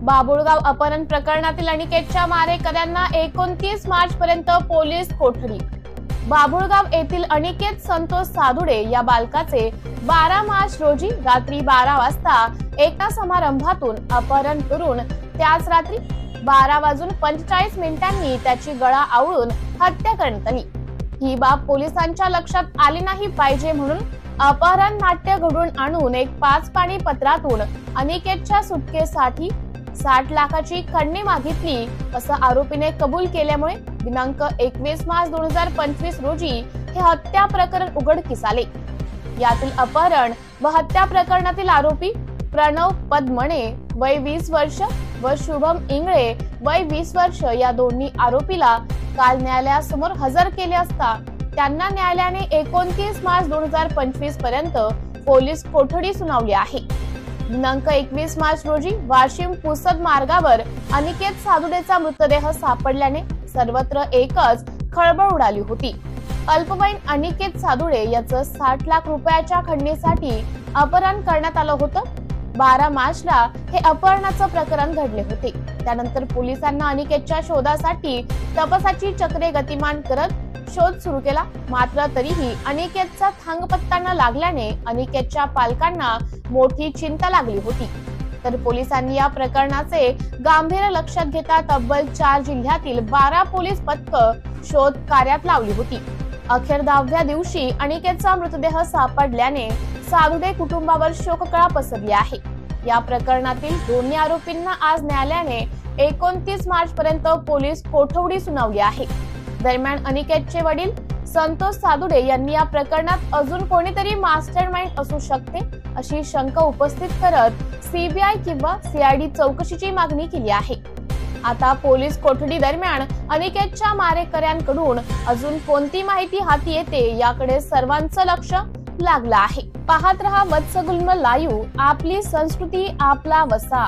बाभुळगाव अपहरण प्रकरणातील अनिकेतच्या मारेकऱ्यांना 29 मार्च पर्यंत पोलीस कोठडी। बाभुळगाव येथील अनिकेत संतोष सादुडे या बालकाचे 12 मार्च रोजी रात्री 12 वाजता एका समारंभातून अपहरण करून त्याच रात्री 12:45 त्याची गळा आवळून हत्या करण्यात आली। ही बाब पोलिसांच्या लक्षात आली नाही पाहिजे म्हणून अपहरण नाट्य घडून आणून एक 5 पानी पत्रातून अनिकेतच्या सुटकेसाठी 60 लाखाची खंडणी मागितली असं आरोपीने कबूल केल्यामुळे दिनांक 21 मार्च 2025 रोजी हे हत्या प्रकरण उघडकीस आले। यातील अपहरण व हत्या प्रकरणातील आरोपी प्रणव पद्मणे वय 20 वर्ष व शुभम इंगळे वय 20 वर्ष या दोन्ही आरोपीला काल न्यायालयासमोर हजर केले असता त्यांना न्यायालयाने 29 मार्च 2025 पर्यंत पोलीस कोठडी सुनावली आहे। दिनांक 21 मार्च रोजी वाशिम पुसद मार्गावर अनिकेत सादुडेचा मृतदेह सापडल्याने सर्वत्र एकच खळबळ उडाली होती। अल्पवयीन अनिकेत सादुडे याचं 60 लाख रुपयाच्या खंडणीसाठी अपहरण करण्यात आलं होतं। 12 मार्चला हे अपहरणाचं प्रकरण घडले होते। त्यानंतर पोलिसांना अनिकेतच्या शोधासाठी तपासाची चक्रे गतिमान करत शोध सुरू केला, मात्र तरीही अनिकेतचा थांगपत्ता न लागल्याने अनिकेतच्या पालकांना मोठी चिंता लागली होती। तर पोलिसांनी या प्रकरणाचे गांभीर्य लक्षात घेता तब्बल 4 जिल्ह्यातील 12 पोलीस पथकं शोध कार्यात लावली होती। अखेर 10व्या दिवशी अनिकेतचा मृतदेह सापडल्याने सादुडे कुटुंबावर शोककळा पसरली आहे। या प्रकरणातील दोन्ही आरोपींना आज न्यायालयाने 29 मार्च पर्यंत पोलीस कोठडी सुनावली आहे। दरम्यान अनिकेतचे वडील संतोष सादुडे यांनी या प्रकरणात अजून कोणीतरी मास्टरमाइंड असू शकते अशी शंका उपस्थित करत सीबीआय किंवा सीआयडी चौकशीची मागणी केली आहे। आता पोलीस कोठडी दरम्यान अनिकेतच्या मारेकऱ्यांकडून अजून कोणती माहिती हाती येते याकडे सर्वांचं लक्ष लागलं आहे। पाहत रहा वत्सगुल्म लाईव्ह, आपली संस्कृती आपला वसा।